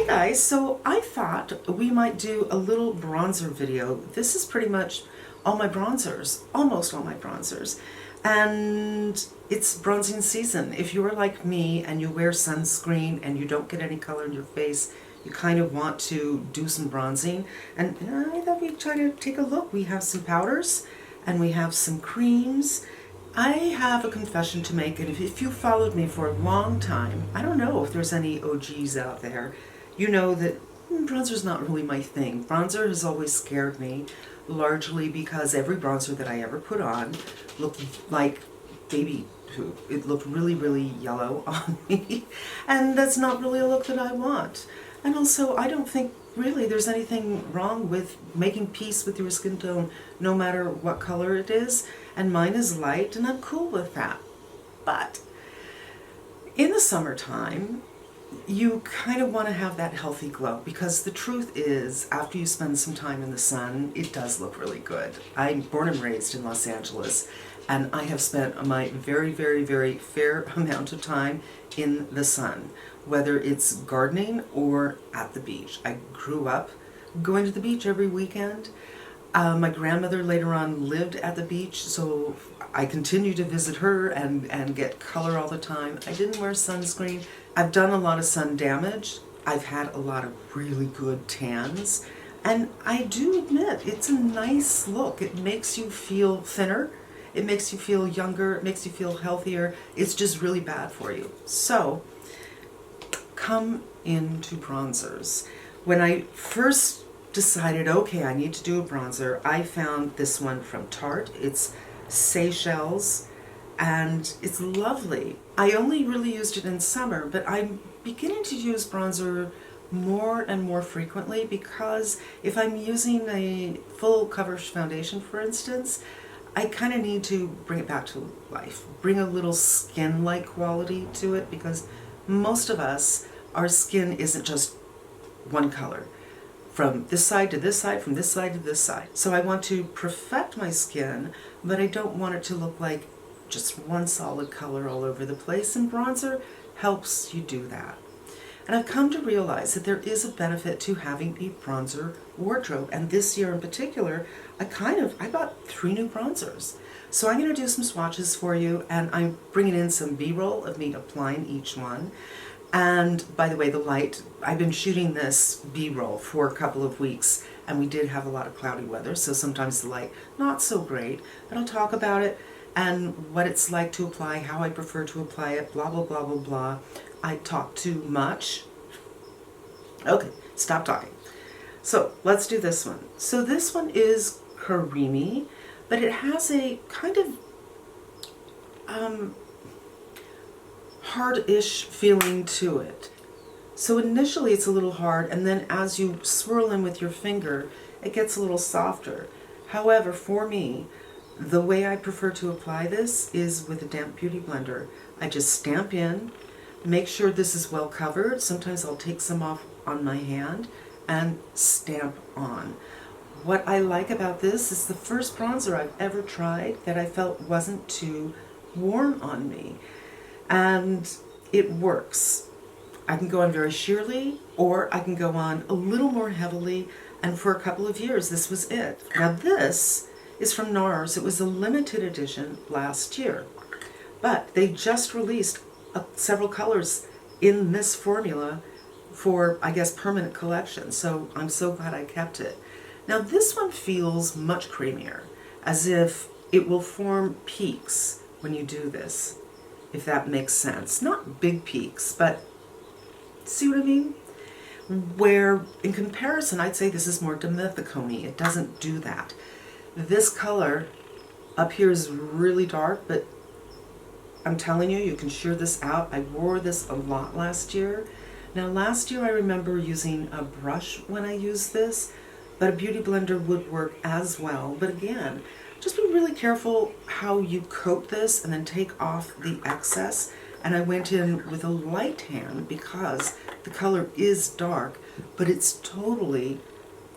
Hey guys, so I thought we might do a little bronzer video. This is pretty much all my bronzers, almost all my bronzers. And it's bronzing season. If you're like me and you wear sunscreen and you don't get any color in your face, you kind of want to do some bronzing. And I thought we'd try to take a look. We have some powders and we have some creams. I have a confession to make, and if you followed me for a long time, I don't know if there's any OGs out there, you know that bronzer's not really my thing. Bronzer has always scared me, largely because every bronzer that I ever put on looked like baby poop. It looked really, really yellow on me, and that's not really a look that I want. And also, I don't think really there's anything wrong with making peace with your skin tone no matter what color it is, and mine is light and I'm cool with that. But in the summertime, you kind of want to have that healthy glow, because the truth is, after you spend some time in the sun, it does look really good. I'm born and raised in Los Angeles, and I have spent my very, very, very fair amount of time in the sun, whether it's gardening or at the beach. I grew up going to the beach every weekend. My grandmother later on lived at the beach, so I continue to visit her and get color all the time. I didn't wear sunscreen. I've done a lot of sun damage. I've had a lot of really good tans. And I do admit, it's a nice look. It makes you feel thinner. It makes you feel younger. It makes you feel healthier. It's just really bad for you. So, come into bronzers. When I first decided, okay, I need to do a bronzer, I found this one from Tarte. It's Seychelles, and it's lovely. I only really used it in summer, but I'm beginning to use bronzer more and more frequently, because if I'm using a full coverage foundation, for instance, I kind of need to bring it back to life, bring a little skin-like quality to it, because most of us, our skin isn't just one color. From this side to this side, from this side to this side. So I want to perfect my skin, but I don't want it to look like just one solid color all over the place, and bronzer helps you do that. And I've come to realize that there is a benefit to having a bronzer wardrobe, and this year in particular, I bought 3 new bronzers. So I'm going to do some swatches for you, and I'm bringing in some B-roll of me applying each one. And by the way, the light, I've been shooting this B-roll for a couple of weeks, and we did have a lot of cloudy weather, so sometimes the light not so great, but I'll talk about it and what it's like to apply, how I prefer to apply it, blah, blah, blah, blah, blah. I talk too much. Okay, stop talking. So let's do this one. So this one is creamy, but it has a kind of hard-ish feeling to it. So initially it's a little hard, and then as you swirl in with your finger, it gets a little softer. However, for me, the way I prefer to apply this is with a damp beauty blender. I just stamp in, make sure this is well covered. Sometimes I'll take some off on my hand and stamp on. What I like about this is the first bronzer I've ever tried that I felt wasn't too warm on me. And it works. I can go on very sheerly, or I can go on a little more heavily, and for a couple of years this was it. Now this is from NARS. It was a limited edition last year, but they just released several colors in this formula for, I guess, permanent collection, so I'm so glad I kept it. Now this one feels much creamier, as if it will form peaks when you do this, if that makes sense. Not big peaks, but see what I mean? Where in comparison, I'd say this is more dimethicone. It doesn't do that. This color up here is really dark, but I'm telling you, you can sheer this out. I wore this a lot last year. Now last year I remember using a brush when I used this, but a beauty blender would work as well. But again, just be really careful how you coat this and then take off the excess. And I went in with a light tan because the color is dark, but it's totally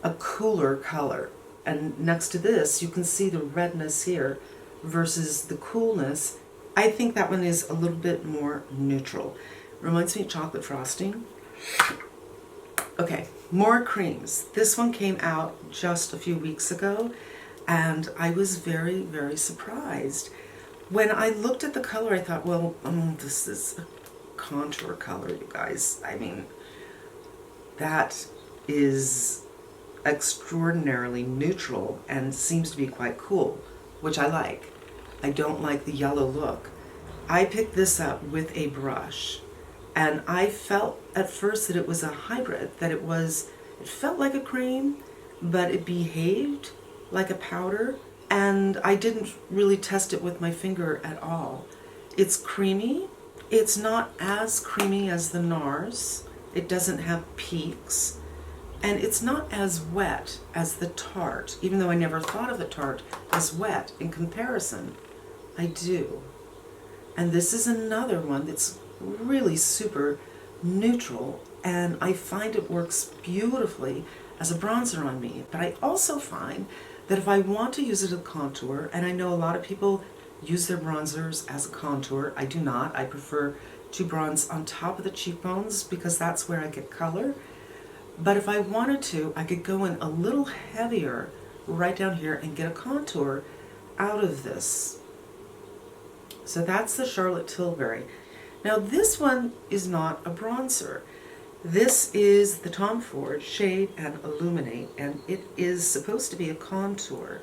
a cooler color. And next to this, you can see the redness here versus the coolness. I think that one is a little bit more neutral. Reminds me of chocolate frosting. Okay, more creams. This one came out just a few weeks ago, and I was very, very surprised. When I looked at the color, I thought, well, this is a contour color, you guys. I mean, that is extraordinarily neutral and seems to be quite cool, which I like. I don't like the yellow look. I picked this up with a brush, and I felt at first that it was a hybrid, that it felt like a cream, but it behaved like a powder, and I didn't really test it with my finger at all. It's creamy. It's not as creamy as the NARS. It doesn't have peaks. And it's not as wet as the Tarte, even though I never thought of the Tarte as wet. In comparison, I do. And this is another one that's really super neutral, and I find it works beautifully as a bronzer on me. But I also find that if I want to use it as a contour, and I know a lot of people use their bronzers as a contour, I do not. I prefer to bronze on top of the cheekbones because that's where I get color. But if I wanted to, I could go in a little heavier right down here and get a contour out of this. So that's the Charlotte Tilbury. Now this one is not a bronzer. This is the Tom Ford Shade and Illuminate, and it is supposed to be a contour.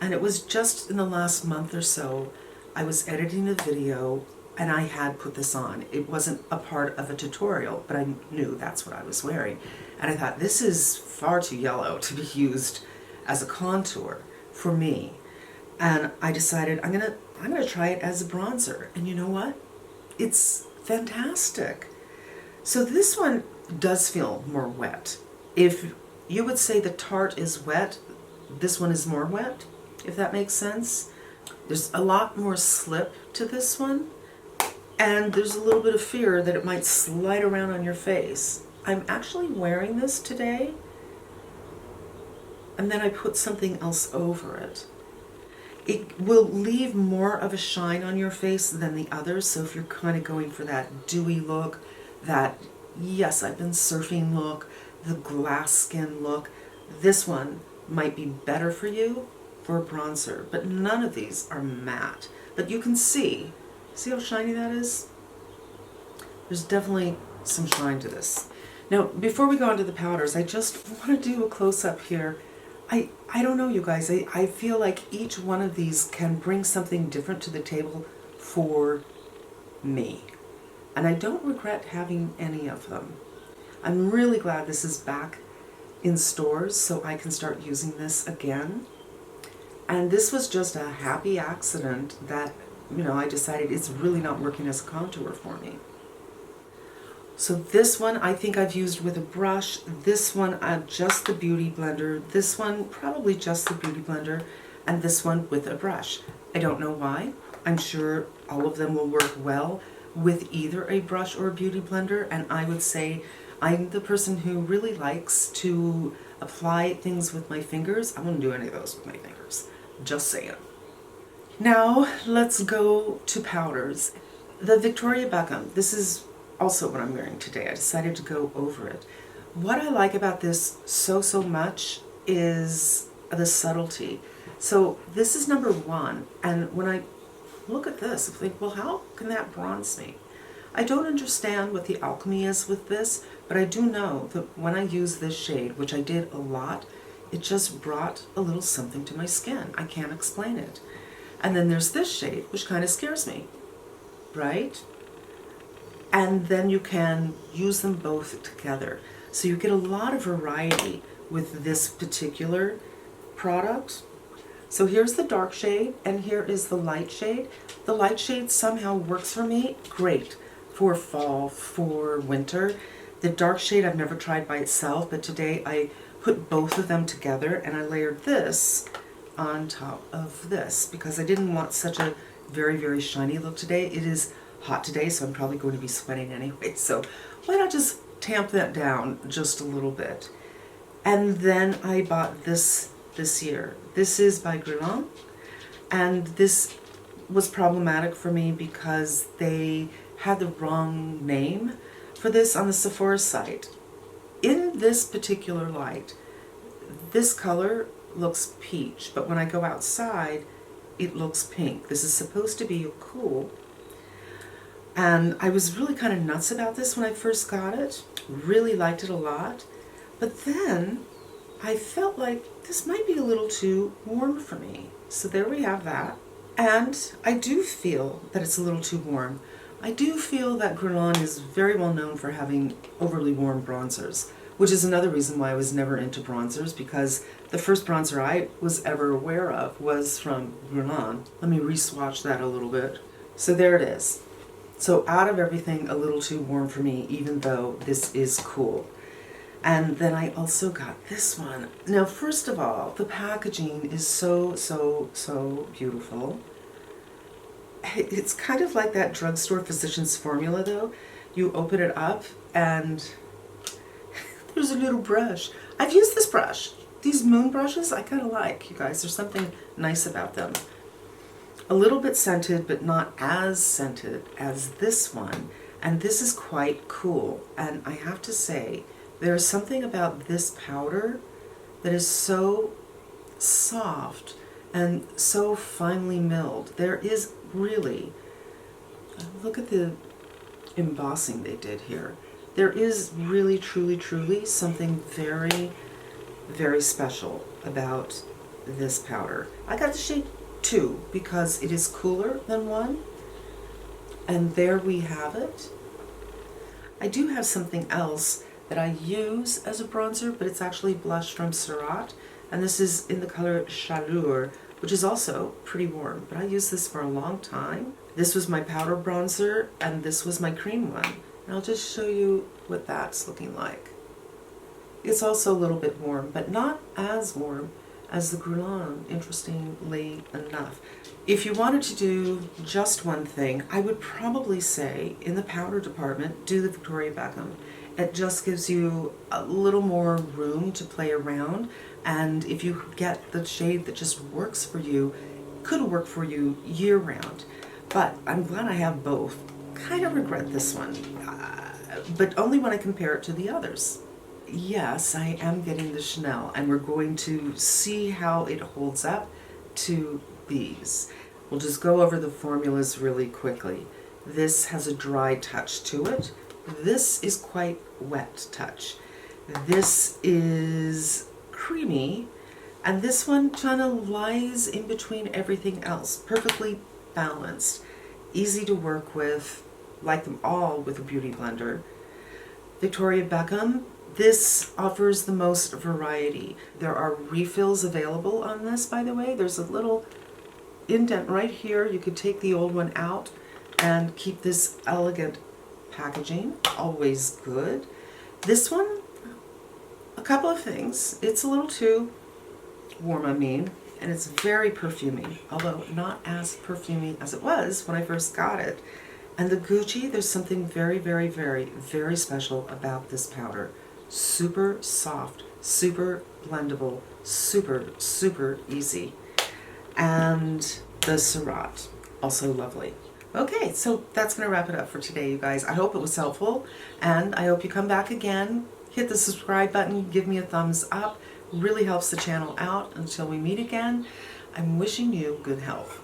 And it was just in the last month or so, I was editing a video and I had put this on. It wasn't a part of a tutorial, but I knew that's what I was wearing. And I thought, this is far too yellow to be used as a contour for me. And I decided I'm gonna try it as a bronzer. And you know what? It's fantastic. So this one does feel more wet. If you would say the Tarte is wet, this one is more wet, if that makes sense. There's a lot more slip to this one, and there's a little bit of fear that it might slide around on your face. I'm actually wearing this today, and then I put something else over it. It will leave more of a shine on your face than the others, so if you're kind of going for that dewy look, that, yes, I've been surfing look, the glass skin look, this one might be better for you for a bronzer, but none of these are matte. But you can see how shiny that is? There's definitely some shine to this. Now, before we go on to the powders, I just want to do a close-up here. I don't know, you guys, I feel like each one of these can bring something different to the table for me. And I don't regret having any of them. I'm really glad this is back in stores so I can start using this again. And this was just a happy accident that, I decided it's really not working as a contour for me. So this one I think I've used with a brush, this one just the Beauty Blender, this one probably just the Beauty Blender, and this one with a brush. I don't know why. I'm sure all of them will work well with either a brush or a Beauty Blender, and I would say I'm the person who really likes to apply things with my fingers. I wouldn't do any of those with my fingers, just saying. Now let's go to powders. The Victoria Beckham, this is also what I'm wearing today. I decided to go over it. What I like about this so much is the subtlety. So this is number 1, and when I look at this, I think, well, how can that bronze me? I don't understand what the alchemy is with this, but I do know that when I use this shade, which I did a lot, it just brought a little something to my skin. I can't explain it. And then there's this shade, which kind of scares me, right? And then you can use them both together. So you get a lot of variety with this particular product. So here's the dark shade, and here is the light shade. The light shade somehow works for me great for fall, for winter. The dark shade I've never tried by itself, but today I put both of them together and I layered this on top of this because I didn't want such a very shiny look today. It is hot today, so I'm probably going to be sweating anyway, so why not just tamp that down just a little bit. And then I bought this year. This is by Guerlain, and this was problematic for me because they had the wrong name for this on the Sephora site. in this particular light, this color looks peach, but when I go outside, it looks pink. This is supposed to be cool. And I was really kind of nuts about this when I first got it. Really liked it a lot. But then I felt like this might be a little too warm for me. So there we have that. And I do feel that it's a little too warm. I do feel that Guerlain is very well known for having overly warm bronzers, which is another reason why I was never into bronzers, because the first bronzer I was ever aware of was from Guerlain. Let me re-swatch that a little bit. So there it is. So out of everything, a little too warm for me, even though this is cool. And then I also got this one. Now, first of all, the packaging is so, so, so beautiful. It's kind of like that drugstore physician's formula, though. You open it up and there's a little brush. I've used this brush. These moon brushes I kind of like, you guys. There's something nice about them. A little bit scented, but not as scented as this one. And this is quite cool. And I have to say, there's something about this powder that is so soft and so finely milled. There is really, look at the embossing they did here. There is really, truly, truly something very, very special about this powder. I got the shade 2 because it is cooler than 1. And there we have it. I do have something else that I use as a bronzer, but it's actually blush from Sept, and this is in the color Chaleur, which is also pretty warm, but I used this for a long time. This was my powder bronzer, and this was my cream one. And I'll just show you what that's looking like. It's also a little bit warm, but not as warm as the Guerlain, interestingly enough. If you wanted to do just one thing, I would probably say, in the powder department, do the Victoria Beckham. It just gives you a little more room to play around, and if you get the shade that just works for you, it could work for you year-round. But I'm glad I have both. Kind of regret this one, but only when I compare it to the others. Yes, I am getting the Chanel, and we're going to see how it holds up to these. We'll just go over the formulas really quickly. This has a dry touch to it. This is quite wet touch. This is creamy, and this one kind of lies in between everything else. Perfectly balanced, easy to work with, like them all with a beauty blender. Victoria Beckham, this offers the most variety. There are refills available on this, by the way. There's a little indent right here. You could take the old one out and keep this elegant packaging, always good. This one, a couple of things. It's a little too warm, and it's very perfumey, although not as perfumey as it was when I first got it. And the Gucci, there's something very, very, very, very special about this powder. Super soft, super blendable, super, super easy. And the Sept, also lovely. Okay, so that's going to wrap it up for today, you guys. I hope it was helpful, and I hope you come back again. Hit the subscribe button, give me a thumbs up. Really helps the channel out. Until we meet again, I'm wishing you good health.